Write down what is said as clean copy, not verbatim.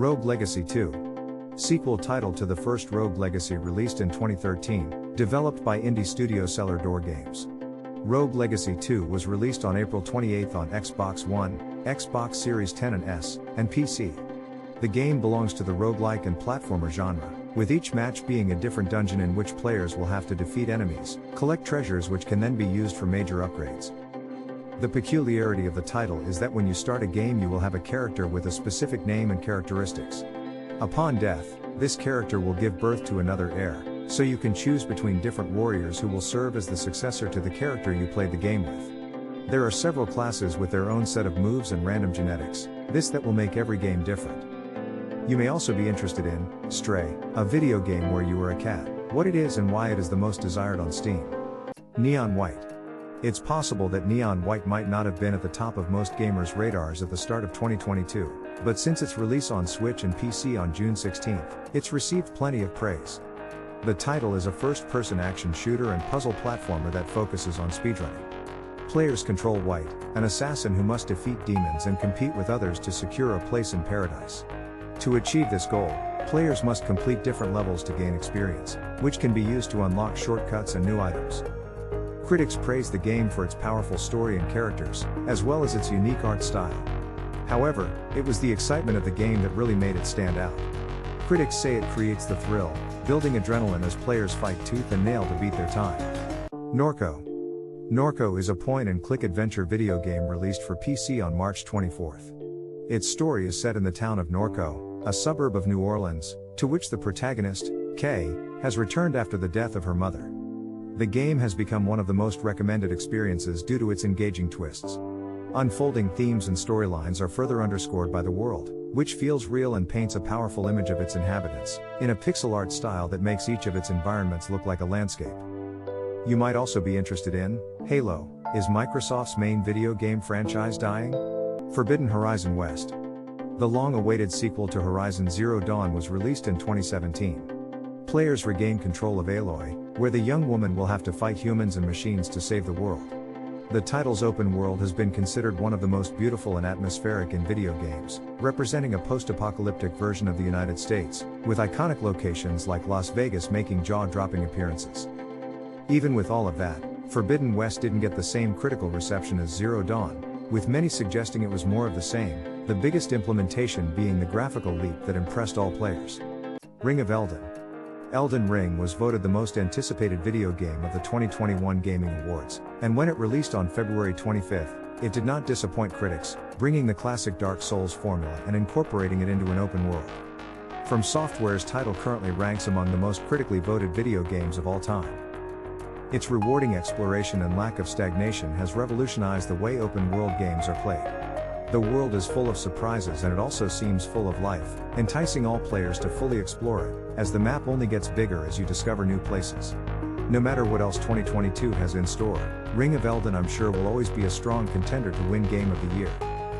Rogue Legacy 2. Sequel title to the first Rogue Legacy released in 2013, developed by indie studio Cellar Door Games. Rogue Legacy 2 was released on April 28 on Xbox One, Xbox Series X and S, and PC. The game belongs to the roguelike and platformer genre, with each match being a different dungeon in which players will have to defeat enemies, collect treasures which can then be used for major upgrades. The peculiarity of the title is that when you start a game you will have a character with a specific name and characteristics. Upon death, this character will give birth to another heir, so you can choose between different warriors who will serve as the successor to the character you played the game with. There are several classes with their own set of moves and random genetics, that will make every game different. You may also be interested in Stray, a video game where you are a cat, what it is and why it is the most desired on Steam. Neon White. It's possible that Neon White might not have been at the top of most gamers' radars at the start of 2022, but since its release on Switch and PC on June 16, it's received plenty of praise. The title is a first-person action shooter and puzzle platformer that focuses on speedrunning. Players control White, an assassin who must defeat demons and compete with others to secure a place in paradise. To achieve this goal, players must complete different levels to gain experience, which can be used to unlock shortcuts and new items. Critics praise the game for its powerful story and characters, as well as its unique art style. However, it was the excitement of the game that really made it stand out. Critics say it creates the thrill, building adrenaline as players fight tooth and nail to beat their time. NORCO. NORCO is a point-and-click adventure video game released for PC on March 24. Its story is set in the town of NORCO, a suburb of New Orleans, to which the protagonist, Kay, has returned after the death of her mother. The game has become one of the most recommended experiences due to its engaging twists. Unfolding themes and storylines are further underscored by the world, which feels real and paints a powerful image of its inhabitants, in a pixel art style that makes each of its environments look like a landscape. You might also be interested in Halo. Is Microsoft's main video game franchise dying? Forbidden Horizon West. The long-awaited sequel to Horizon Zero Dawn was released in 2017. Players regain control of Aloy, where the young woman will have to fight humans and machines to save the world. The title's open world has been considered one of the most beautiful and atmospheric in video games, representing a post-apocalyptic version of the United States, with iconic locations like Las Vegas making jaw-dropping appearances. Even with all of that, Forbidden West didn't get the same critical reception as Zero Dawn, with many suggesting it was more of the same, the biggest implementation being the graphical leap that impressed all players. Ring of Elden. Elden Ring was voted the most anticipated video game of the 2021 Gaming Awards, and when it released on February 25, it did not disappoint critics, bringing the classic Dark Souls formula and incorporating it into an open world. From Software's title currently ranks among the most critically voted video games of all time. Its rewarding exploration and lack of stagnation has revolutionized the way open-world games are played. The world is full of surprises and it also seems full of life, enticing all players to fully explore it, as the map only gets bigger as you discover new places. No matter what else 2022 has in store, Ring of Elden I'm sure will always be a strong contender to win Game of the Year.